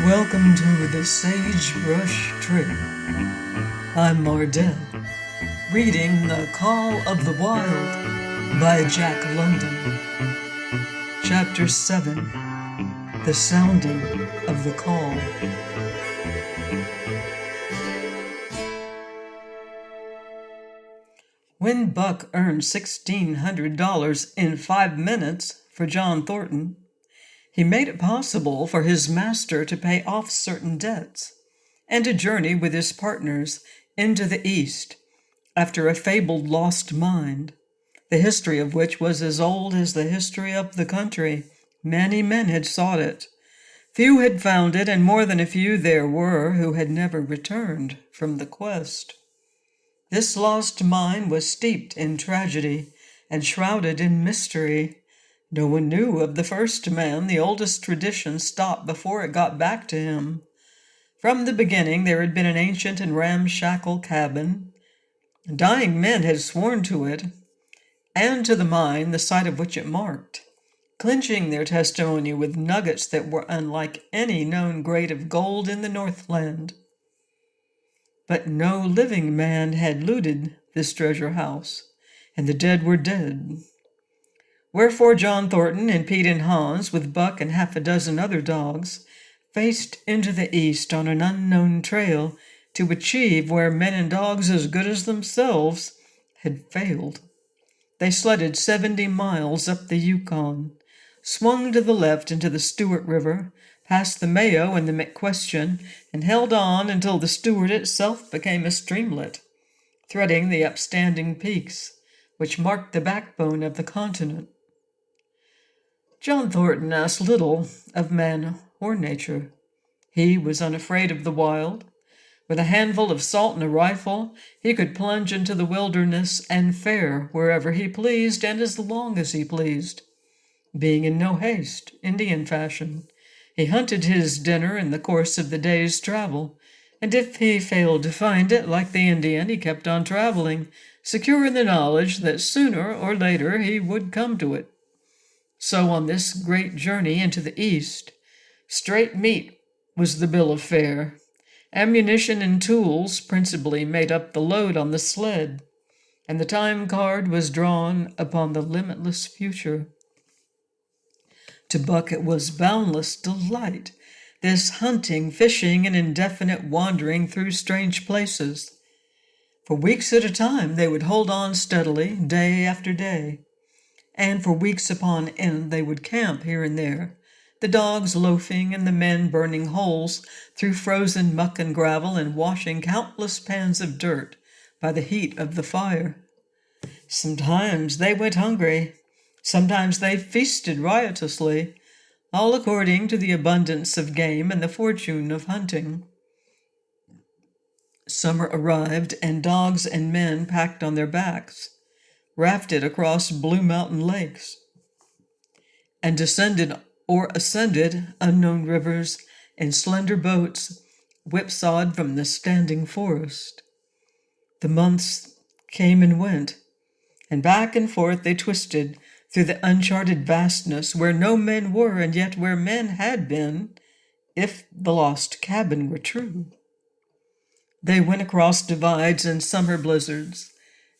Welcome to the Sagebrush Trip. I'm Mardell, reading The Call of the Wild by Jack London. Chapter 7, The Sounding of the Call. When Buck earned $1,600 in 5 minutes for John Thornton, he made it possible for his master to pay off certain debts and to journey with his partners into the East after a fabled lost mine, the history of which was as old as the history of the country. Many men had sought it. Few had found it, and more than a few there were who had never returned from the quest. This lost mine was steeped in tragedy and shrouded in mystery. No one knew of the first man. The oldest tradition stopped before it got back to him. From the beginning there had been an ancient and ramshackle cabin. Dying men had sworn to it, and to the mine, the site of which it marked, clinching their testimony with nuggets that were unlike any known grade of gold in the Northland. But no living man had looted this treasure house, and the dead were dead. Wherefore John Thornton and Pete and Hans, with Buck and half a dozen other dogs, faced into the East on an unknown trail to achieve where men and dogs as good as themselves had failed. They sledded 70 miles up the Yukon, swung to the left into the Stewart River, past the Mayo and the McQuestion, and held on until the Stewart itself became a streamlet, threading the upstanding peaks which marked the backbone of the continent. John Thornton asked little of man or nature. He was unafraid of the wild. With a handful of salt and a rifle, he could plunge into the wilderness and fare wherever he pleased and as long as he pleased. Being in no haste, Indian fashion, he hunted his dinner in the course of the day's travel, and if he failed to find it, like the Indian, he kept on traveling, secure in the knowledge that sooner or later he would come to it. So on this great journey into the East, straight meat was the bill of fare. Ammunition and tools principally made up the load on the sled, and the time card was drawn upon the limitless future. To Buck it was boundless delight, this hunting, fishing, and indefinite wandering through strange places. For weeks at a time they would hold on steadily, day after day, and for weeks upon end they would camp here and there, the dogs loafing and the men burning holes through frozen muck and gravel and washing countless pans of dirt by the heat of the fire. Sometimes they went hungry, sometimes they feasted riotously, all according to the abundance of game and the fortune of hunting. Summer arrived, and dogs and men packed on their backs, rafted across Blue Mountain lakes, and descended or ascended unknown rivers in slender boats whipsawed from the standing forest. The months came and went, and back and forth they twisted through the uncharted vastness where no men were and yet where men had been, if the lost cabin were true. They went across divides and summer blizzards,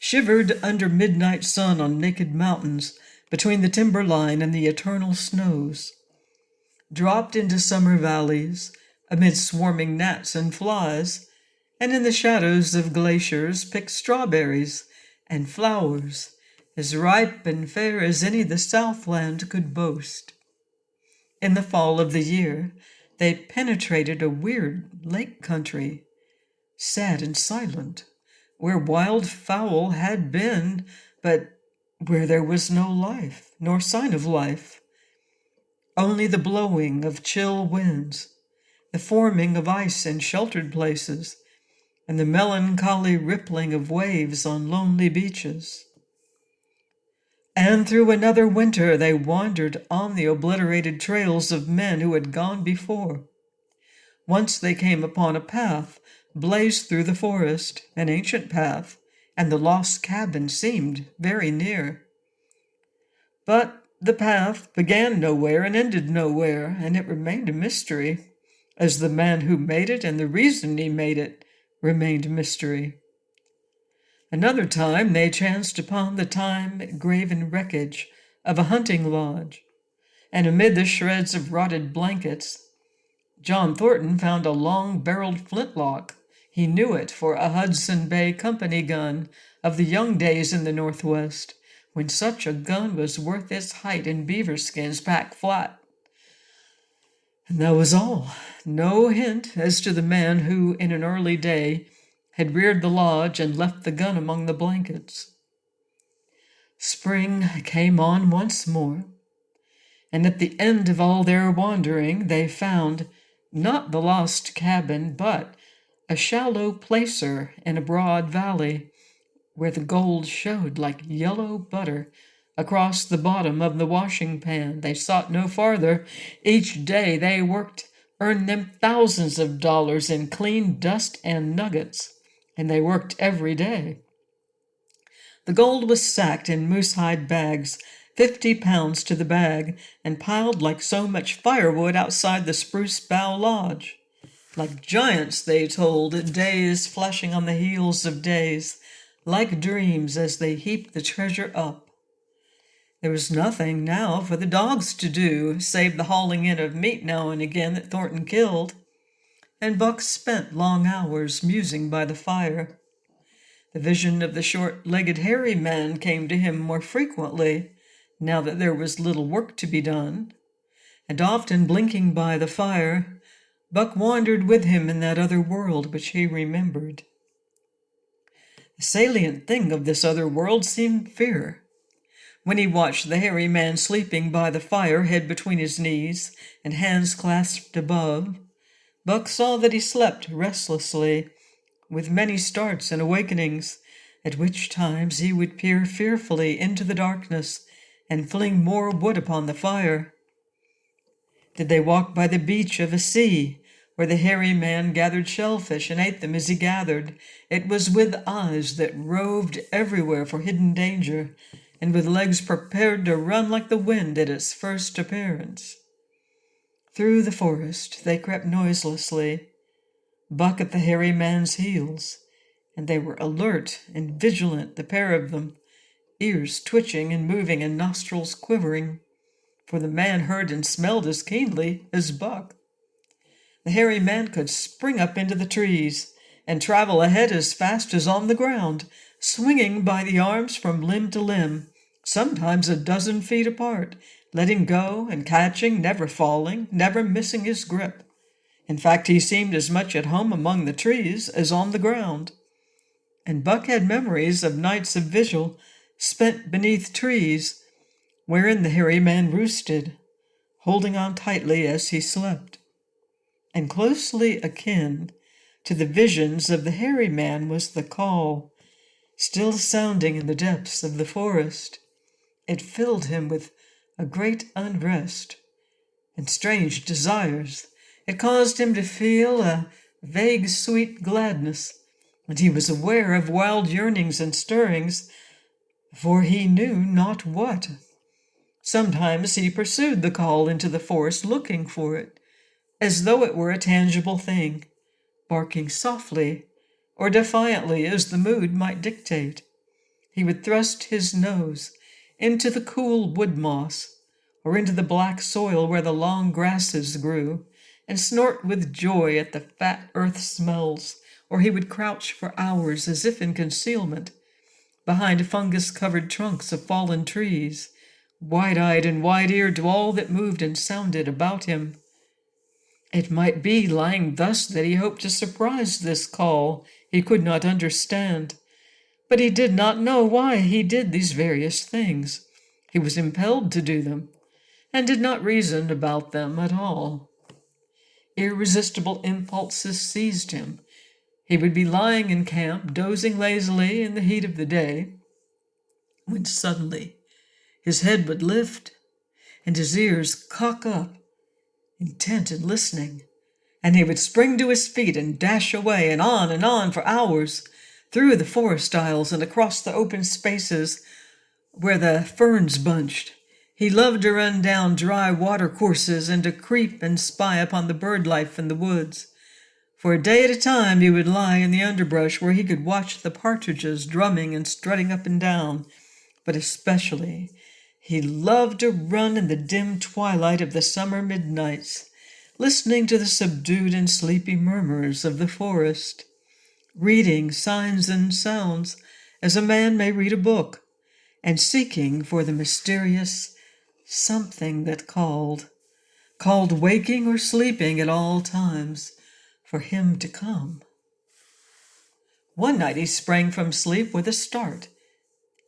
shivered under midnight sun on naked mountains between the timberline and the eternal snows, dropped into summer valleys amid swarming gnats and flies, and in the shadows of glaciers picked strawberries and flowers as ripe and fair as any the Southland could boast. In the fall of the year, they penetrated a weird lake country, sad and silent, where wild fowl had been, but where there was no life, nor sign of life, only the blowing of chill winds, the forming of ice in sheltered places, and the melancholy rippling of waves on lonely beaches. And through another winter they wandered on the obliterated trails of men who had gone before. Once they came upon a path blazed through the forest, an ancient path, and the lost cabin seemed very near. But the path began nowhere and ended nowhere, and it remained a mystery, as the man who made it and the reason he made it remained mystery. Another time they chanced upon the time-graven wreckage of a hunting lodge, and amid the shreds of rotted blankets, John Thornton found a long-barreled flintlock. He knew it for a Hudson Bay Company gun of the young days in the Northwest, when such a gun was worth its height in beaver skins packed flat. And that was all. No hint as to the man who, in an early day, had reared the lodge and left the gun among the blankets. Spring came on once more, and at the end of all their wandering they found not the lost cabin, but a shallow placer in a broad valley where the gold showed like yellow butter across the bottom of the washing pan. They sought no farther. Each day they worked, earned them thousands of dollars in clean dust and nuggets, and they worked every day. The gold was sacked in moose-hide bags, 50 pounds to the bag, and piled like so much firewood outside the Spruce Bough Lodge. Like giants, they told, days flashing on the heels of days, like dreams as they heaped the treasure up. There was nothing now for the dogs to do, save the hauling in of meat now and again that Thornton killed, and Buck spent long hours musing by the fire. The vision of the short-legged hairy man came to him more frequently, now that there was little work to be done, and often blinking by the fire, Buck wandered with him in that other world which he remembered. The salient thing of this other world seemed fear. When he watched the hairy man sleeping by the fire, head between his knees and hands clasped above, Buck saw that he slept restlessly, with many starts and awakenings, at which times he would peer fearfully into the darkness and fling more wood upon the fire. Did they walk by the beach of a sea, where the hairy man gathered shellfish and ate them as he gathered, it was with eyes that roved everywhere for hidden danger, and with legs prepared to run like the wind at its first appearance. Through the forest they crept noiselessly, Buck at the hairy man's heels, and they were alert and vigilant, the pair of them, ears twitching and moving and nostrils quivering, for the man heard and smelled as keenly as Buck. The hairy man could spring up into the trees and travel ahead as fast as on the ground, swinging by the arms from limb to limb, sometimes a dozen feet apart, letting go and catching, never falling, never missing his grip. In fact, he seemed as much at home among the trees as on the ground. And Buck had memories of nights of vigil spent beneath trees, wherein the hairy man roosted, holding on tightly as he slept. And closely akin to the visions of the hairy man was the call, still sounding in the depths of the forest. It filled him with a great unrest and strange desires. It caused him to feel a vague sweet gladness, and he was aware of wild yearnings and stirrings, for he knew not what. Sometimes he pursued the call into the forest, looking for it, as though it were a tangible thing, barking softly or defiantly as the mood might dictate. He would thrust his nose into the cool wood moss, or into the black soil where the long grasses grew, and snort with joy at the fat earth smells, or he would crouch for hours as if in concealment, behind fungus-covered trunks of fallen trees, wide-eyed and wide-eared to all that moved and sounded about him. It might be lying thus that he hoped to surprise this call he could not understand, but he did not know why he did these various things. He was impelled to do them, and did not reason about them at all. Irresistible impulses seized him. He would be lying in camp, dozing lazily in the heat of the day, when suddenly his head would lift and his ears cock up, intent and listening, and he would spring to his feet and dash away and on for hours, through the forest aisles and across the open spaces where the ferns bunched. He loved to run down dry watercourses and to creep and spy upon the bird life in the woods. For a day at a time he would lie in the underbrush where he could watch the partridges drumming and strutting up and down. But especially, he loved to run in the dim twilight of the summer midnights, listening to the subdued and sleepy murmurs of the forest, reading signs and sounds as a man may read a book, and seeking for the mysterious something that called waking or sleeping at all times, for him to come. One night he sprang from sleep with a start,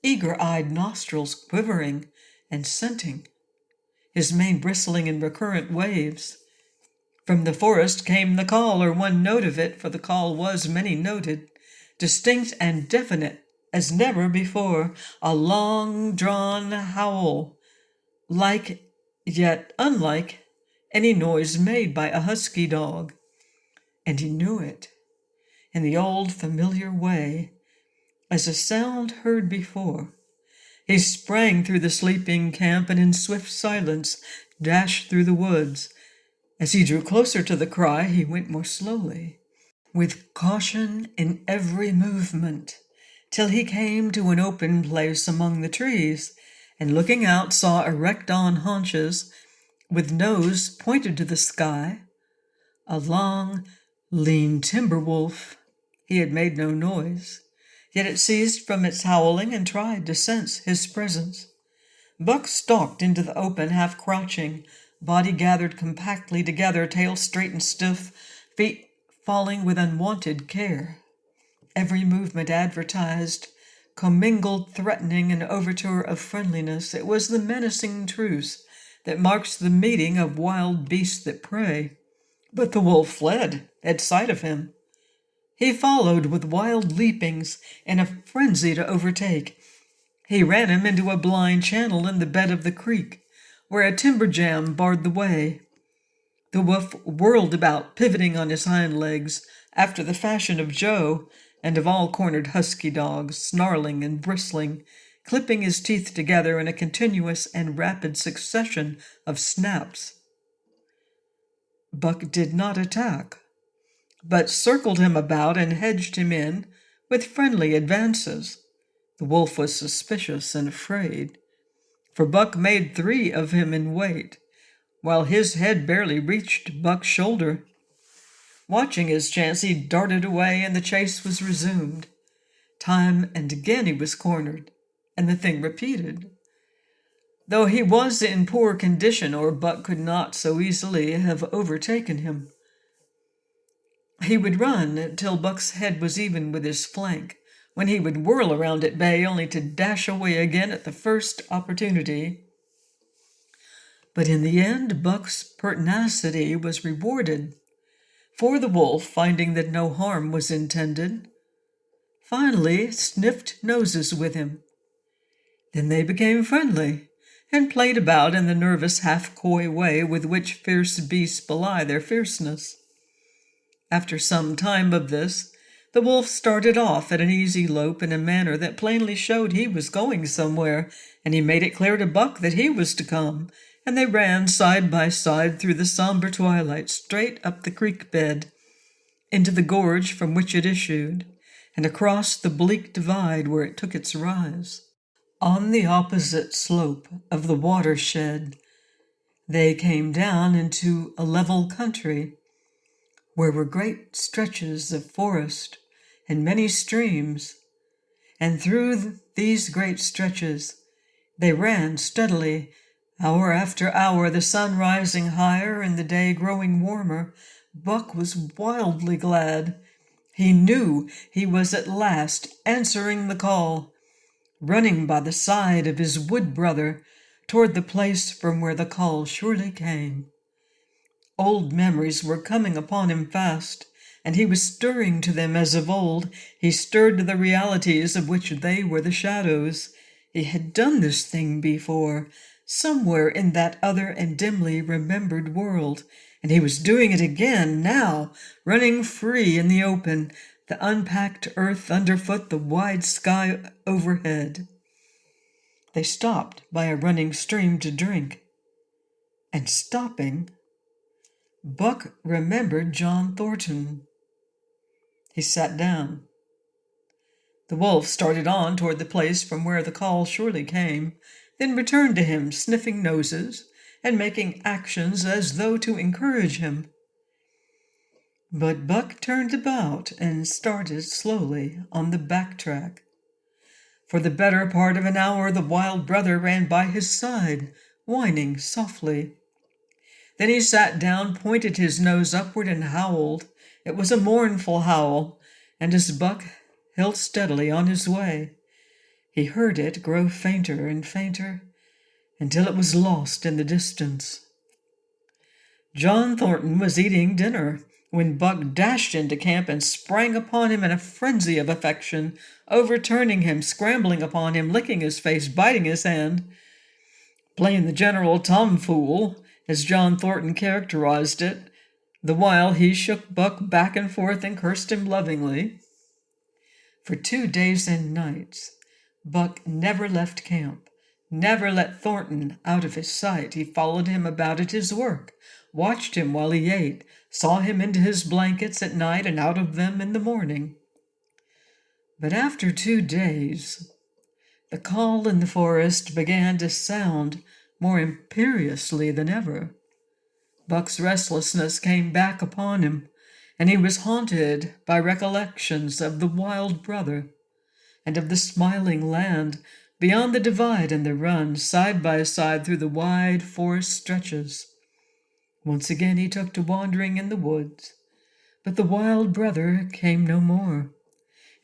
eager-eyed nostrils quivering and scenting, his mane bristling in recurrent waves. From the forest came the call, or one note of it, for the call was many-noted, distinct and definite as never before, a long-drawn howl, like yet unlike any noise made by a husky dog. And he knew it, in the old familiar way, as a sound heard before. He sprang through the sleeping camp and in swift silence dashed through the woods. As he drew closer to the cry, he went more slowly, with caution in every movement, till he came to an open place among the trees, and looking out saw erect on haunches, with nose pointed to the sky, a long, lean timber wolf. He had made no noise, yet it ceased from its howling and tried to sense his presence. Buck stalked into the open, half crouching, body gathered compactly together, tail straight and stiff, feet falling with unwonted care. Every movement advertised commingled threatening and overture of friendliness. It was the menacing truce that marks the meeting of wild beasts that prey. But the wolf fled at sight of him. He followed with wild leapings in a frenzy to overtake. He ran him into a blind channel in the bed of the creek, where a timber jam barred the way. The wolf whirled about, pivoting on his hind legs, after the fashion of Joe and of all cornered husky dogs, snarling and bristling, clipping his teeth together in a continuous and rapid succession of snaps. Buck did not attack, but circled him about and hedged him in with friendly advances. The wolf was suspicious and afraid, for Buck made 3 of him in weight, while his head barely reached Buck's shoulder. Watching his chance, he darted away, and the chase was resumed. Time and again he was cornered, and the thing repeated. Though he was in poor condition, or Buck could not so easily have overtaken him. He would run till Buck's head was even with his flank, when he would whirl around at bay, only to dash away again at the first opportunity. But in the end, Buck's pertinacity was rewarded, for the wolf, finding that no harm was intended, finally sniffed noses with him. Then they became friendly, and played about in the nervous, half-coy way with which fierce beasts belie their fierceness. After some time of this, the wolf started off at an easy lope in a manner that plainly showed he was going somewhere, and he made it clear to Buck that he was to come, and they ran side by side through the somber twilight, straight up the creek bed, into the gorge from which it issued, and across the bleak divide where it took its rise. On the opposite slope of the watershed, they came down into a level country, where were great stretches of forest and many streams, and through these great stretches they ran steadily, hour after hour, the sun rising higher and the day growing warmer. Buck was wildly glad. He knew he was at last answering the call, running by the side of his wood brother toward the place from where the call surely came. Old memories were coming upon him fast, and he was stirring to them as of old. He stirred to the realities of which they were the shadows. He had done this thing before, somewhere in that other and dimly remembered world, and he was doing it again now, running free in the open, the unpacked earth underfoot, the wide sky overhead. They stopped by a running stream to drink. And stopping, Buck remembered John Thornton. He sat down. The wolf started on toward the place from where the call surely came, then returned to him, sniffing noses and making actions as though to encourage him. But Buck turned about and started slowly on the back track. For the better part of an hour the wild brother ran by his side, whining softly. Then he sat down, pointed his nose upward, and howled. It was a mournful howl, and as Buck held steadily on his way, he heard it grow fainter and fainter until it was lost in the distance. John Thornton was eating dinner when Buck dashed into camp and sprang upon him in a frenzy of affection, overturning him, scrambling upon him, licking his face, biting his hand, playing the general tomfool, as John Thornton characterized it, the while he shook Buck back and forth and cursed him lovingly. For 2 days and nights, Buck never left camp, never let Thornton out of his sight. He followed him about at his work, watched him while he ate, saw him into his blankets at night and out of them in the morning. But after 2 days, the call in the forest began to sound more imperiously than ever. Buck's restlessness came back upon him, and he was haunted by recollections of the wild brother and of the smiling land beyond the divide and the run side by side through the wide forest stretches. Once again he took to wandering in the woods, but the wild brother came no more,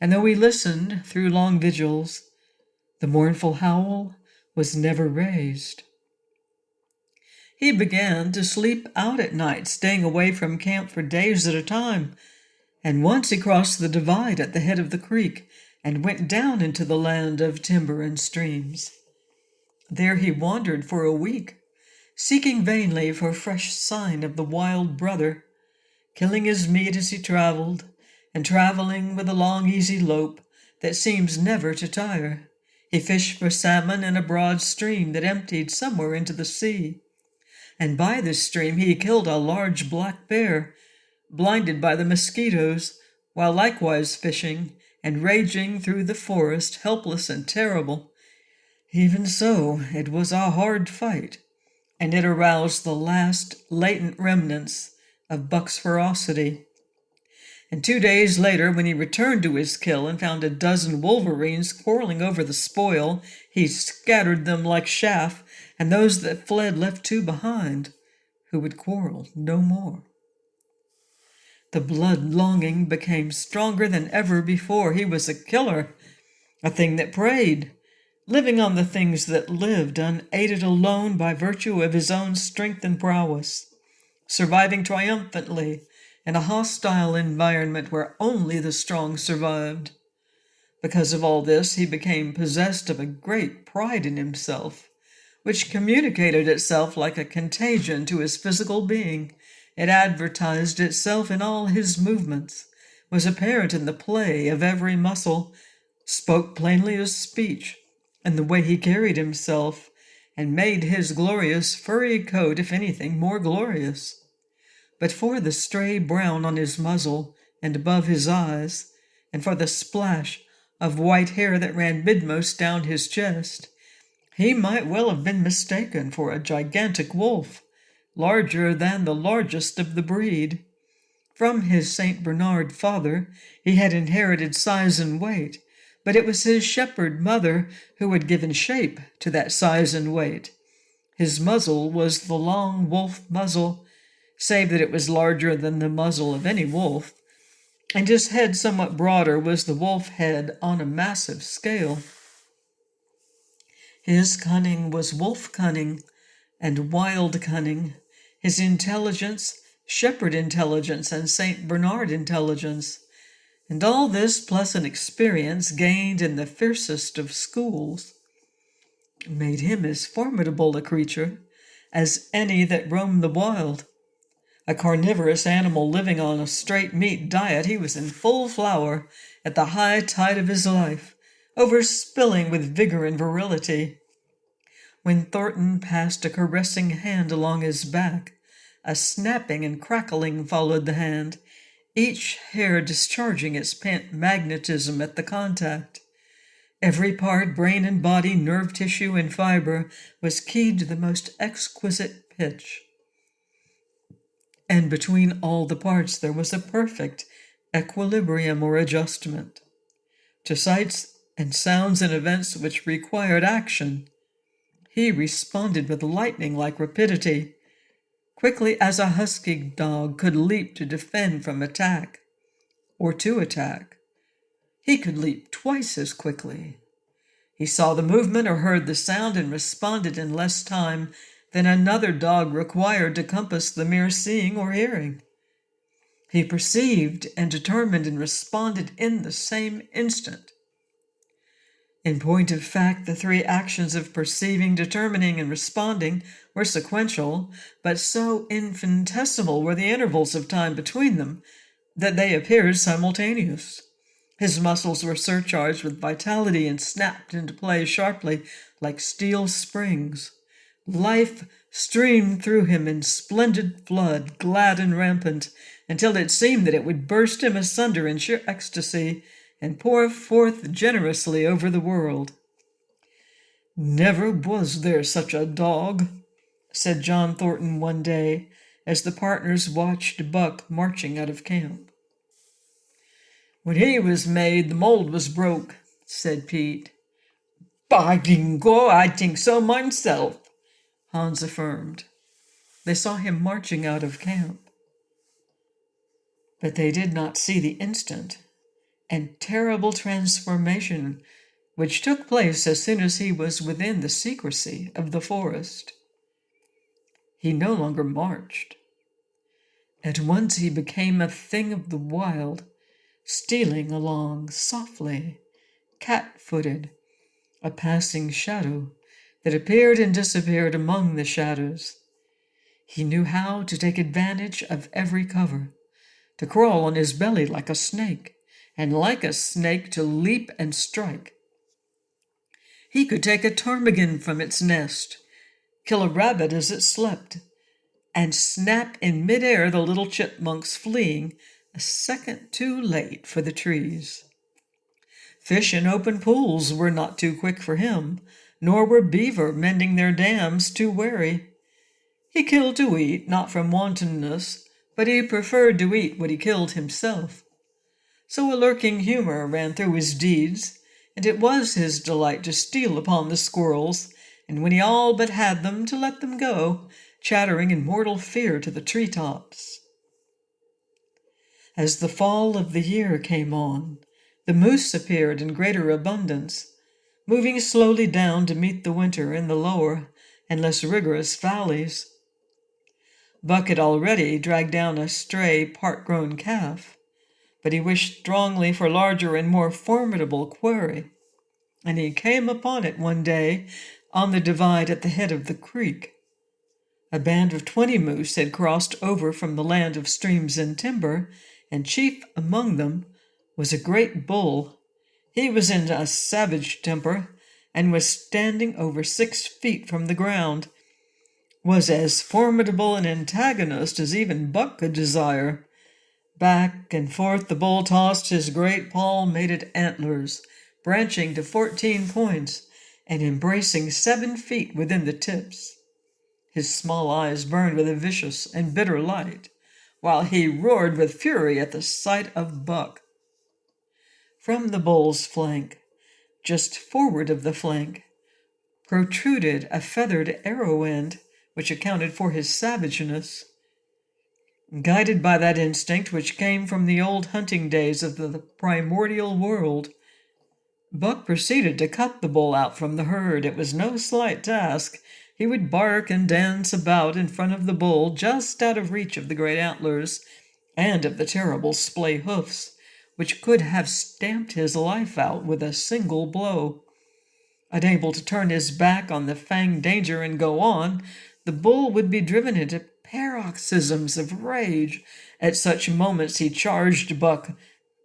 and though he listened through long vigils, the mournful howl was never raised. He began to sleep out at night, staying away from camp for days at a time, and once he crossed the divide at the head of the creek and went down into the land of timber and streams. There he wandered for a week, seeking vainly for fresh sign of the wild brother, killing his meat as he traveled, and traveling with a long, easy lope that seems never to tire. He fished for salmon in a broad stream that emptied somewhere into the sea, and by this stream he killed a large black bear, blinded by the mosquitoes, while likewise fishing and raging through the forest, helpless and terrible. Even so, it was a hard fight, and it aroused the last latent remnants of Buck's ferocity. And 2 days later, when he returned to his kill and found a dozen wolverines quarreling over the spoil, he scattered them like chaff, and those that fled left 2 behind, who would quarrel no more. The blood-longing became stronger than ever before. He was a killer, a thing that preyed, living on the things that lived, unaided alone by virtue of his own strength and prowess, surviving triumphantly in a hostile environment where only the strong survived. Because of all this, he became possessed of a great pride in himself, which communicated itself like a contagion to his physical being. It advertised itself in all his movements, was apparent in the play of every muscle, spoke plainly as speech, in the way he carried himself, and made his glorious furry coat, if anything, more glorious. But for the stray brown on his muzzle and above his eyes, and for the splash of white hair that ran midmost down his chest, he might well have been mistaken for a gigantic wolf, larger than the largest of the breed. From his St. Bernard father he had inherited size and weight, but it was his shepherd mother who had given shape to that size and weight. His muzzle was the long wolf muzzle, save that it was larger than the muzzle of any wolf, and his head somewhat broader was the wolf head on a massive scale. His cunning was wolf cunning and wild cunning, his intelligence, shepherd intelligence, and St. Bernard intelligence, and all this plus an experience gained in the fiercest of schools made him as formidable a creature as any that roamed the wild. A carnivorous animal living on a straight meat diet, he was in full flower at the high tide of his life, overspilling with vigor and virility. When Thornton passed a caressing hand along his back, a snapping and crackling followed the hand, each hair discharging its pent magnetism at the contact. Every part, brain and body, nerve tissue and fiber, was keyed to the most exquisite pitch. And between all the parts there was a perfect equilibrium or adjustment. To sights and sounds and events which required action, he responded with lightning-like rapidity, quickly as a husky dog could leap to defend from attack, or to attack. He could leap twice as quickly. He saw the movement or heard the sound and responded in less time than another dog required to compass the mere seeing or hearing. He perceived and determined and responded in the same instant. In point of fact, the three actions of perceiving, determining, and responding were sequential, but so infinitesimal were the intervals of time between them that they appeared simultaneous. His muscles were surcharged with vitality and snapped into play sharply like steel springs. Life streamed through him in splendid flood, glad and rampant, until it seemed that it would burst him asunder in sheer ecstasy and pour forth generously over the world. "Never was there such a dog," said John Thornton one day, as the partners watched Buck marching out of camp. "When he was made, the mold was broke," said Pete. "By jingo, I think so myself," Hans affirmed. They saw him marching out of camp. But they did not see the instant and terrible transformation which took place as soon as he was within the secrecy of the forest. He no longer marched. At once he became a thing of the wild, stealing along softly, cat-footed, a passing shadow that appeared and disappeared among the shadows. He knew how to take advantage of every cover, to crawl on his belly like a snake, and like a snake to leap and strike. He could take a ptarmigan from its nest, kill a rabbit as it slept, and snap in midair the little chipmunks fleeing a second too late for the trees. Fish in open pools were not too quick for him, nor were beaver mending their dams too wary. He killed to eat, not from wantonness, but he preferred to eat what he killed himself. So a lurking humor ran through his deeds, and it was his delight to steal upon the squirrels, and when he all but had them, to let them go, chattering in mortal fear to the tree-tops. As the fall of the year came on, the moose appeared in greater abundance, moving slowly down to meet the winter in the lower and less rigorous valleys. Buck had already dragged down a stray part-grown calf, but he wished strongly for larger and more formidable quarry, and he came upon it one day on the divide at the head of the creek. A band of 20 moose had crossed over from the land of streams and timber, and chief among them was a great bull. He was in a savage temper, and was standing over 6 feet from the ground, was as formidable an antagonist as even Buck could desire. Back and forth the bull tossed his great palm-mated antlers, branching to 14 points and embracing 7 feet within the tips. His small eyes burned with a vicious and bitter light, while he roared with fury at the sight of Buck. From the bull's flank, just forward of the flank, protruded a feathered arrow end, which accounted for his savageness. Guided by that instinct which came from the old hunting days of the primordial world, Buck proceeded to cut the bull out from the herd. It was no slight task. He would bark and dance about in front of the bull, just out of reach of the great antlers and of the terrible splay hoofs, which could have stamped his life out with a single blow. Unable to turn his back on the fanged danger and go on, the bull would be driven into paroxysms of rage. At such moments he charged Buck,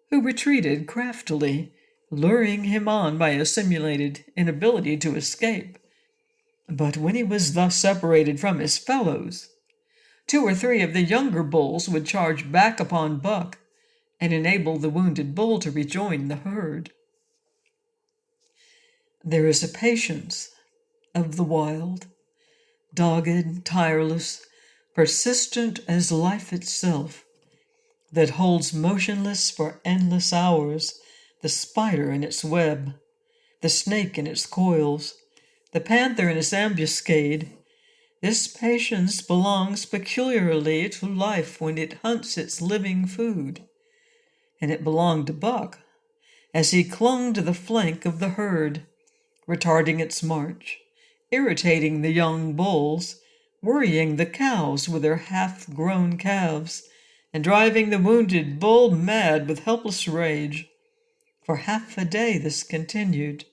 who retreated craftily, luring him on by a simulated inability to escape. But when he was thus separated from his fellows, 2 or 3 of the younger bulls would charge back upon Buck and enable the wounded bull to rejoin the herd. There is a patience of the wild, dogged, tireless, persistent as life itself, that holds motionless for endless hours the spider in its web, the snake in its coils, the panther in its ambuscade. This patience belongs peculiarly to life when it hunts its living food, and it belonged to Buck as he clung to the flank of the herd, retarding its march, irritating the young bulls, worrying the cows with their half-grown calves, and driving the wounded bull mad with helpless rage. For half a day this continued.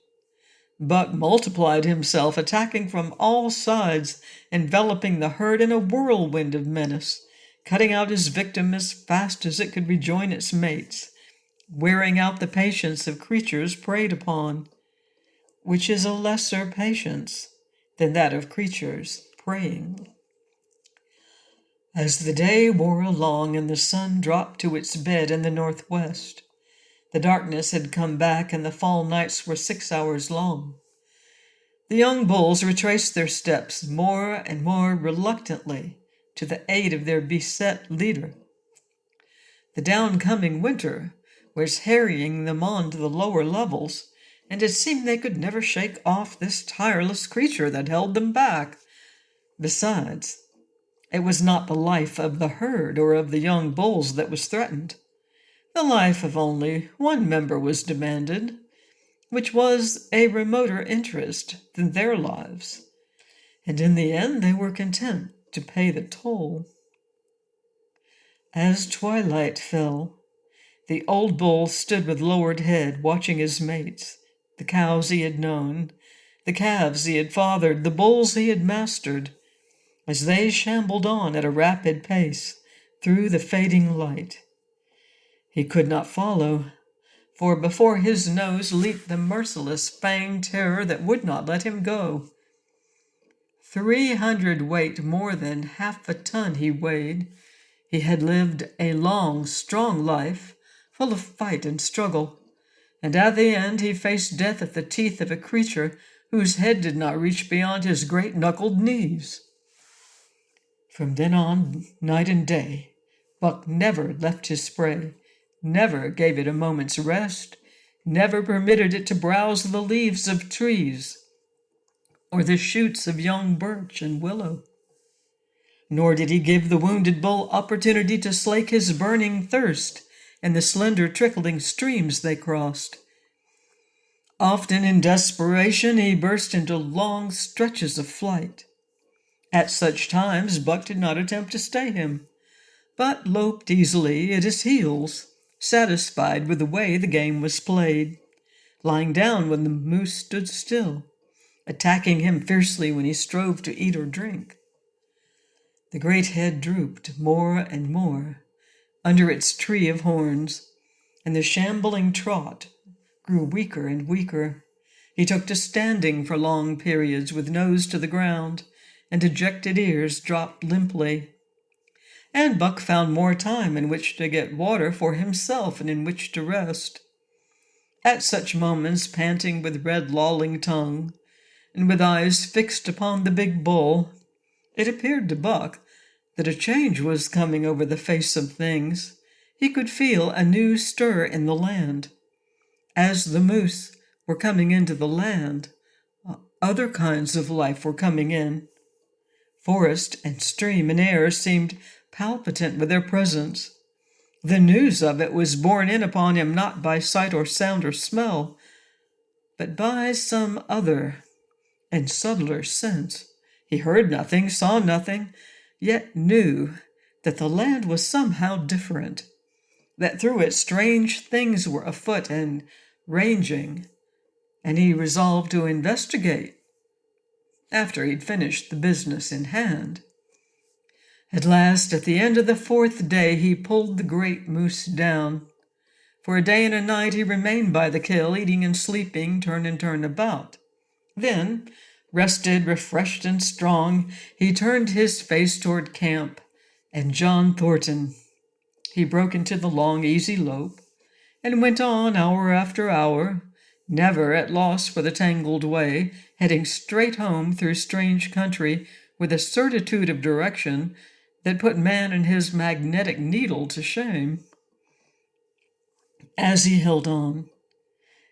Buck multiplied himself, attacking from all sides, enveloping the herd in a whirlwind of menace, cutting out his victim as fast as it could rejoin its mates, wearing out the patience of creatures preyed upon, which is a lesser patience than that of creatures preying. As the day wore along and the sun dropped to its bed in the northwest, the darkness had come back and the fall nights were 6 hours long. The young bulls retraced their steps more and more reluctantly to the aid of their beset leader. The downcoming winter was harrying them on to the lower levels, and it seemed they could never shake off this tireless creature that held them back. Besides, it was not the life of the herd or of the young bulls that was threatened. The life of only one member was demanded, which was a remoter interest than their lives, and in the end they were content to pay the toll. As twilight fell, the old bull stood with lowered head, watching his mates, the cows he had known, the calves he had fathered, the bulls he had mastered, as they shambled on at a rapid pace through the fading light. He could not follow, for before his nose leaped the merciless fanged terror that would not let him go. 300 weight, more than half a ton he weighed. He had lived a long, strong life, full of fight and struggle, and at the end he faced death at the teeth of a creature whose head did not reach beyond his great-knuckled knees. From then on, night and day, Buck never left his prey, never gave it a moment's rest, never permitted it to browse the leaves of trees or the shoots of young birch and willow. Nor did he give the wounded bull opportunity to slake his burning thirst in the slender trickling streams they crossed. Often in desperation he burst into long stretches of flight. At such times Buck did not attempt to stay him, but loped easily at his heels, satisfied with the way the game was played, lying down when the moose stood still, attacking him fiercely when he strove to eat or drink. The great head drooped more and more under its tree of horns, and the shambling trot grew weaker and weaker. He took to standing for long periods with nose to the ground, and dejected ears dropped limply. And Buck found more time in which to get water for himself and in which to rest. At such moments, panting with red lolling tongue, and with eyes fixed upon the big bull, it appeared to Buck that a change was coming over the face of things. He could feel a new stir in the land. As the moose were coming into the land, other kinds of life were coming in. Forest and stream and air seemed palpitant with their presence. The news of it was borne in upon him not by sight or sound or smell, but by some other and subtler sense. He heard nothing, saw nothing, yet knew that the land was somehow different, that through it strange things were afoot and ranging, and he resolved to investigate after he'd finished the business in hand. At last, at the end of the 4th day, he pulled the great moose down. For a day and a night he remained by the kill, eating and sleeping, turn and turn about. Then, Rested, refreshed, and strong, he turned his face toward camp and John Thornton. He broke into the long, easy lope and went on hour after hour, never at loss for the tangled way, heading straight home through strange country with a certitude of direction that put man and his magnetic needle to shame. As he held on,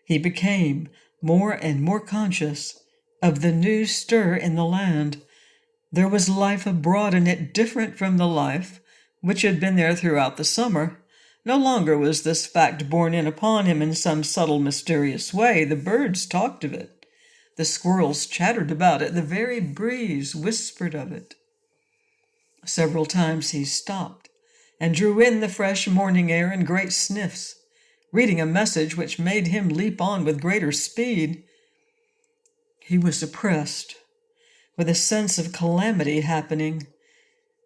he became more and more conscious of the new stir in the land. There was life abroad in it different from the life which had been there throughout the summer. No longer was this fact borne in upon him in some subtle, mysterious way. The birds talked of it. The squirrels chattered about it. The very breeze whispered of it. Several times he stopped and drew in the fresh morning air in great sniffs, reading a message which made him leap on with greater speed. He was oppressed with a sense of calamity happening,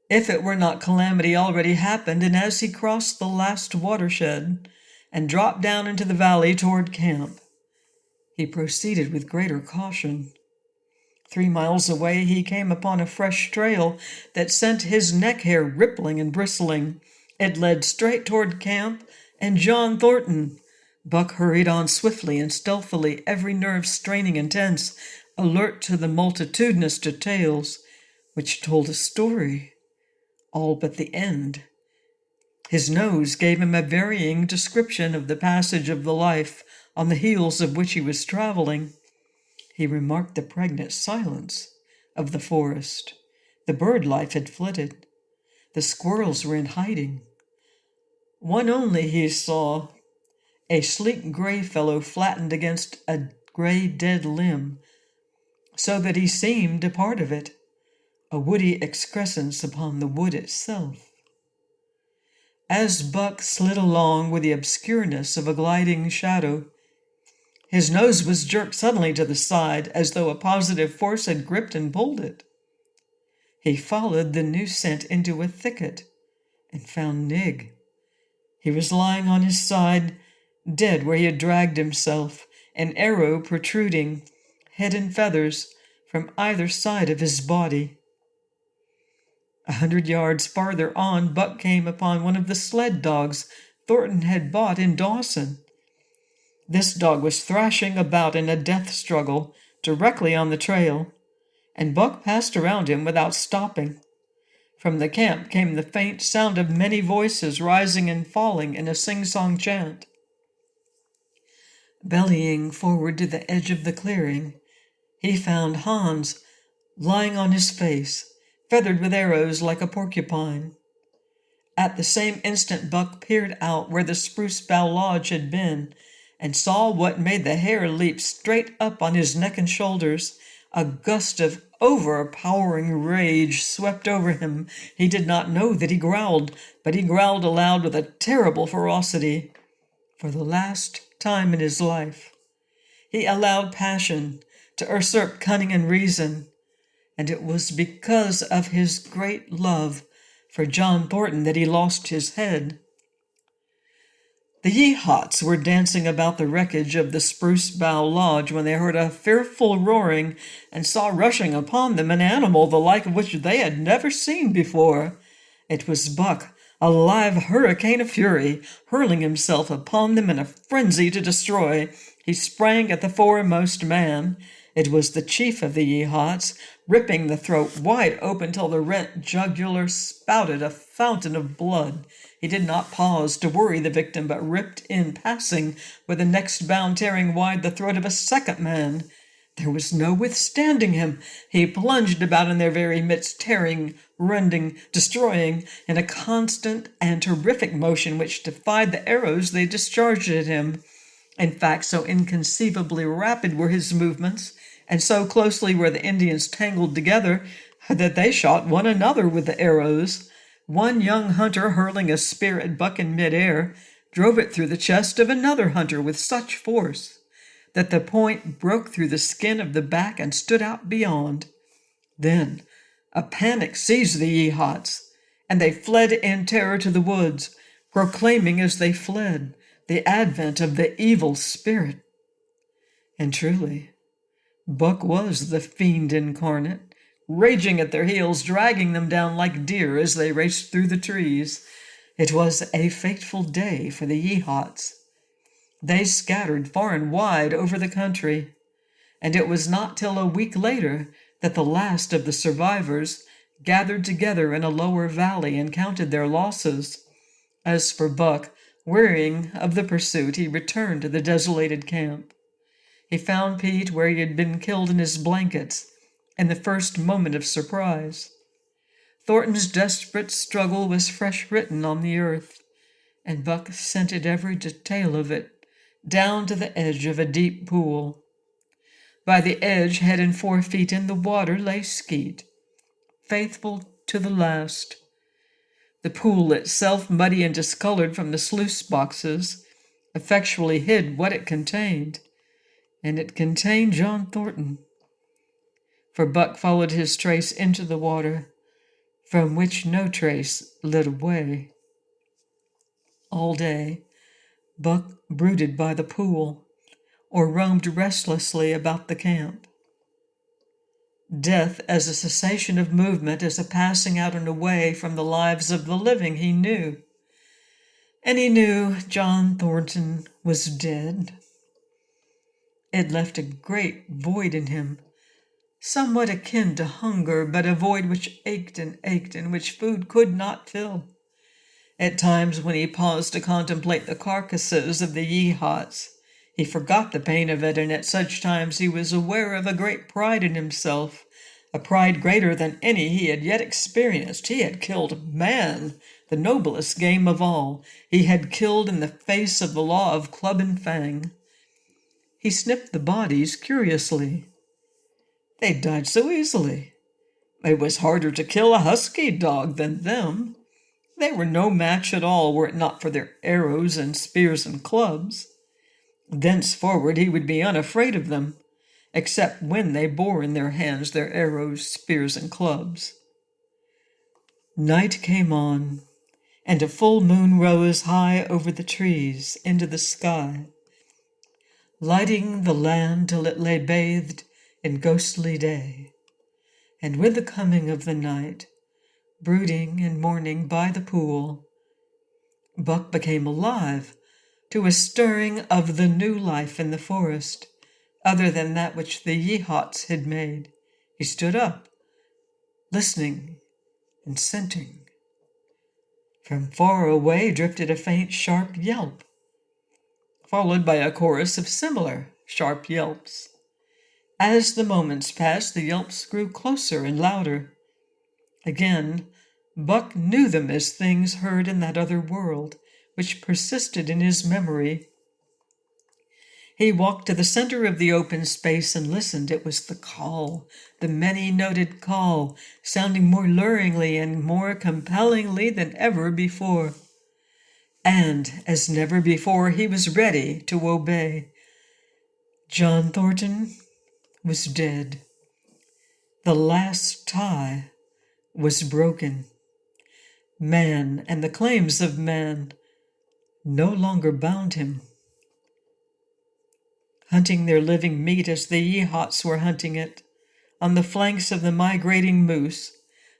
if it were not calamity already happened, and as he crossed the last watershed and dropped down into the valley toward camp, he proceeded with greater caution. 3 miles away he came upon a fresh trail that sent his neck hair rippling and bristling. It led straight toward camp and John Thornton. Buck hurried on swiftly and stealthily, every nerve straining and tense, alert to the multitudinous details which told a story, all but the end. His nose gave him a varying description of the passage of the life on the heels of which he was traveling. He remarked the pregnant silence of the forest. The bird life had flitted. The squirrels were in hiding. One only he saw, a sleek gray fellow flattened against a gray dead limb, so that he seemed a part of it, a woody excrescence upon the wood itself. As Buck slid along with the obscureness of a gliding shadow, his nose was jerked suddenly to the side, as though a positive force had gripped and pulled it. He followed the new scent into a thicket and found Nig. He was lying on his side, dead where he had dragged himself, an arrow protruding, head and feathers, from either side of his body. 100 yards farther on, Buck came upon one of the sled dogs Thornton had bought in Dawson. This dog was thrashing about in a death struggle directly on the trail, and Buck passed around him without stopping. From the camp came the faint sound of many voices rising and falling in a sing-song chant. Bellying forward to the edge of the clearing, he found Hans lying on his face, feathered with arrows like a porcupine. At the same instant Buck peered out where the Spruce Bough Lodge had been, and saw what made the hair leap straight up on his neck and shoulders. A gust of overpowering rage swept over him. He did not know that he growled, but he growled aloud with a terrible ferocity. For the last time in his life, he allowed passion to usurp cunning and reason, and it was because of his great love for John Thornton that he lost his head. The Yeehats were dancing about the wreckage of the Spruce Bough Lodge when they heard a fearful roaring and saw rushing upon them an animal the like of which they had never seen before. It was Buck, a live hurricane of fury, hurling himself upon them in a frenzy to destroy. He sprang at the foremost man. It was the chief of the Yeehats, ripping the throat wide open till the rent jugular spouted a fountain of blood. He did not pause to worry the victim, but ripped in passing, with the next bound tearing wide the throat of a second man. There was no withstanding him. He plunged about in their very midst, tearing, rending, destroying, in a constant and terrific motion which defied the arrows they discharged at him. In fact, so inconceivably rapid were his movements, and so closely were the Indians tangled together, that they shot one another with the arrows. One young hunter, hurling a spear at Buck in midair, drove it through the chest of another hunter with such force that the point broke through the skin of the back and stood out beyond. Then a panic seized the Yeehats, and they fled in terror to the woods, proclaiming as they fled the advent of the evil spirit. And truly, Buck was the fiend incarnate, raging at their heels, dragging them down like deer as they raced through the trees. It was a fateful day for the Yeehats. They scattered far and wide over the country, and it was not till a week later that the last of the survivors gathered together in a lower valley and counted their losses. As for Buck, wearying of the pursuit, he returned to the desolated camp. He found Pete where he had been killed in his blankets, in the first moment of surprise. Thornton's desperate struggle was fresh written on the earth, and Buck scented every detail of it, down to the edge of a deep pool. By the edge, head and 4 feet in the water, lay Skeet, faithful to the last. The pool itself, muddy and discolored from the sluice boxes, effectually hid what it contained, and it contained John Thornton. For Buck followed his trace into the water, from which no trace led away. All day, Buck brooded by the pool, or roamed restlessly about the camp. Death as a cessation of movement, as a passing out and away from the lives of the living, he knew. And he knew John Thornton was dead. It left a great void in him, somewhat akin to hunger, but a void which ached and which food could not fill. At times, when he paused to contemplate the carcasses of the Yeehats, he forgot the pain of it, and at such times he was aware of a great pride in himself, a pride greater than any he had yet experienced. He had killed man, the noblest game of all. He had killed in the face of the law of club and fang. He sniffed the bodies curiously. They died so easily. It was harder to kill a husky dog than them. They were no match at all were it not for their arrows and spears and clubs. Thenceforward he would be unafraid of them, except when they bore in their hands their arrows, spears, and clubs. Night came on, and a full moon rose high over the trees into the sky, lighting the land till it lay bathed in ghostly day. And with the coming of the night, brooding and mourning by the pool, Buck became alive to a stirring of the new life in the forest, other than that which the Yeehats had made. He stood up, listening and scenting. From far away drifted a faint, sharp yelp, followed by a chorus of similar sharp yelps. As the moments passed, the yelps grew closer and louder. Again, Buck knew them as things heard in that other world, which persisted in his memory. He walked to the center of the open space and listened. It was the call, the many-noted call, sounding more luringly and more compellingly than ever before. And, as never before, he was ready to obey. John Thornton was dead. The last tie was broken. Man and the claims of man no longer bound him. Hunting their living meat as the Yeehats were hunting it, on the flanks of the migrating moose,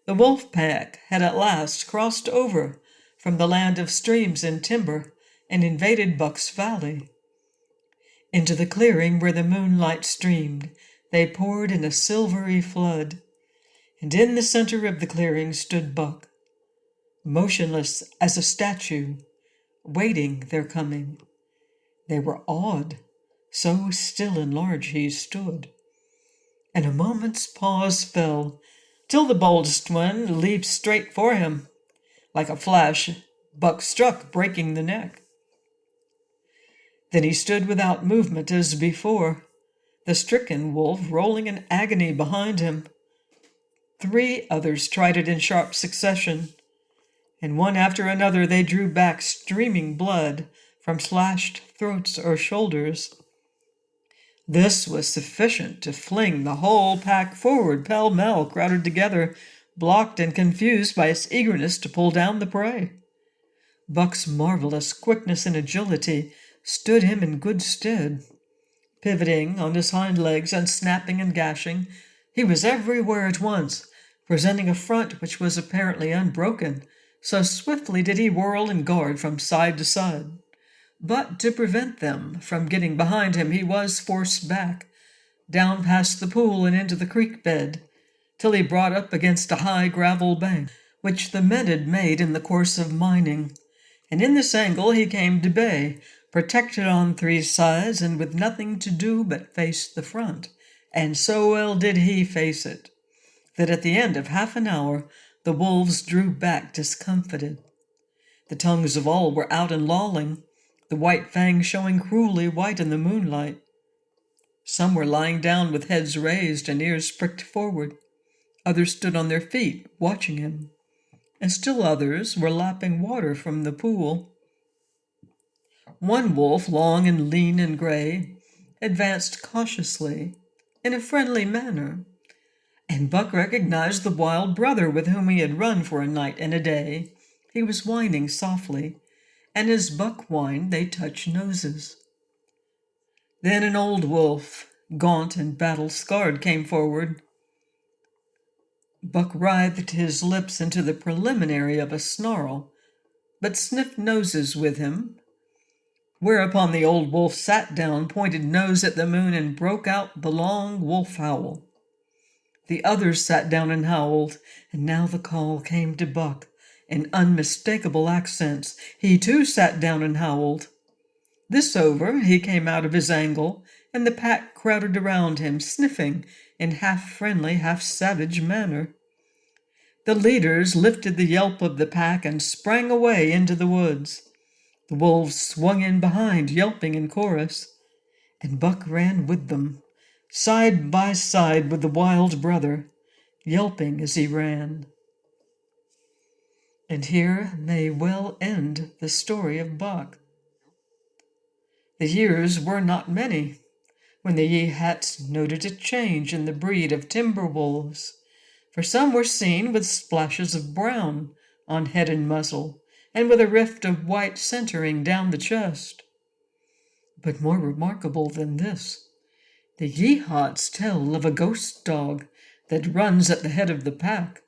the wolf pack had at last crossed over from the land of streams and timber and invaded Buck's Valley. Into the clearing where the moonlight streamed, they poured in a silvery flood, and in the center of the clearing stood Buck, motionless as a statue, waiting their coming. They were awed, so still and large he stood. And a moment's pause fell, till the boldest one leaped straight for him. Like a flash, Buck struck, breaking the neck. Then he stood without movement as before, the stricken wolf rolling in agony behind him. 3 others tried it in sharp succession, and one after another they drew back, streaming blood from slashed throats or shoulders. This was sufficient to fling the whole pack forward, pell-mell, crowded together, blocked and confused by its eagerness to pull down the prey. Buck's marvelous quickness and agility stood him in good stead. Pivoting on his hind legs and snapping and gashing, he was everywhere at once, presenting a front which was apparently unbroken, so swiftly did he whirl and guard from side to side. But to prevent them from getting behind him, he was forced back, down past the pool and into the creek bed, till he brought up against a high gravel bank, which the men had made in the course of mining. And in this angle he came to bay, protected on three sides, and with nothing to do but face the front. And so well did he face it, that at the end of half an hour the wolves drew back discomfited. The tongues of all were out and lolling, the white fangs showing cruelly white in the moonlight. Some were lying down with heads raised and ears pricked forward. Others stood on their feet, watching him, and still others were lapping water from the pool. One wolf, long and lean and gray, advanced cautiously, in a friendly manner, and Buck recognized the wild brother with whom he had run for a night and a day. He was whining softly, and as Buck whined, they touched noses. Then an old wolf, gaunt and battle-scarred, came forward. Buck writhed his lips into the preliminary of a snarl, but sniffed noses with him, whereupon the old wolf sat down, pointed nose at the moon, and broke out the long wolf howl. The others sat down and howled, and now the call came to Buck in unmistakable accents. He too sat down and howled. This over, he came out of his angle, and the pack crowded around him, sniffing in half-friendly, half-savage manner. The leaders lifted the yelp of the pack and sprang away into the woods. The wolves swung in behind, yelping in chorus, and Buck ran with them, side by side with the wild brother, yelping as he ran. And here may well end the story of Buck. The years were not many when the Yeehats noted a change in the breed of timber wolves, for some were seen with splashes of brown on head and muzzle, and with a rift of white centering down the chest. But more remarkable than this, the Yeehats tell of a ghost dog that runs at the head of the pack.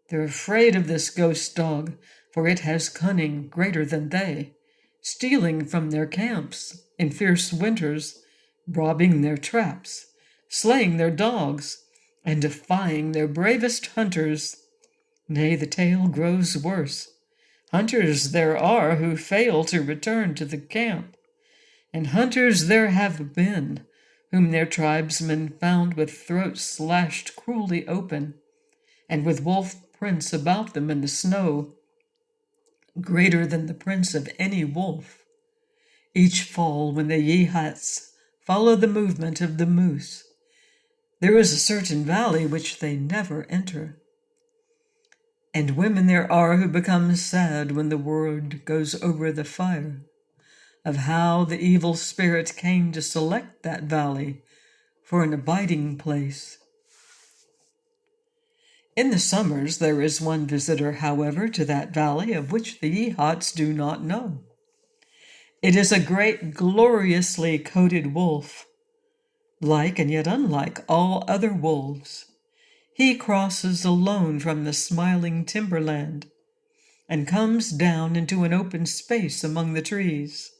They're afraid of this ghost dog, for it has cunning greater than they, stealing from their camps in fierce winters, robbing their traps, slaying their dogs, and defying their bravest hunters. Nay, the tale grows worse. Hunters there are who fail to return to the camp, and hunters there have been whom their tribesmen found with throats slashed cruelly open, and with wolf prints about them in the snow, greater than the prints of any wolf. Each fall, when the Yeehats follow the movement of the moose, there is a certain valley which they never enter. And women there are who become sad when the word goes over the fire of how the evil spirit came to select that valley for an abiding place. In the summers there is one visitor, however, to that valley of which the Yeehats do not know. It is a great, gloriously coated wolf, like and yet unlike all other wolves. He crosses alone from the smiling timberland and comes down into an open space among the trees.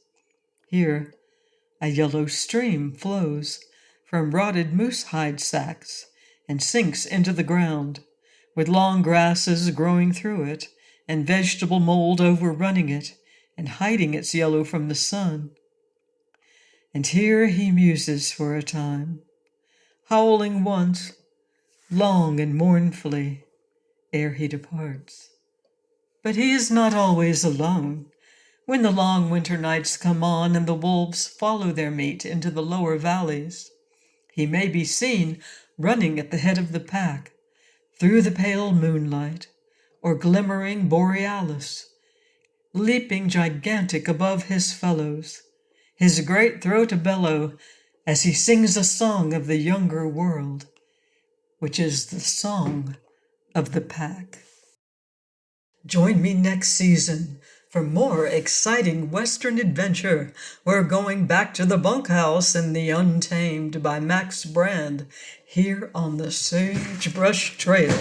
Here a yellow stream flows from rotted moose-hide sacks and sinks into the ground, with long grasses growing through it and vegetable mold overrunning it and hiding its yellow from the sun. And here he muses for a time, howling once, long and mournfully, ere he departs. But he is not always alone. When the long winter nights come on and the wolves follow their meat into the lower valleys, he may be seen running at the head of the pack, through the pale moonlight, or glimmering borealis, leaping gigantic above his fellows, his great throat a bellow as he sings a song of the younger world, which is the song of the pack. Join me next season For more exciting Western adventure, we're going back to the bunkhouse in The Untamed by Max Brand here on the Sagebrush Trail.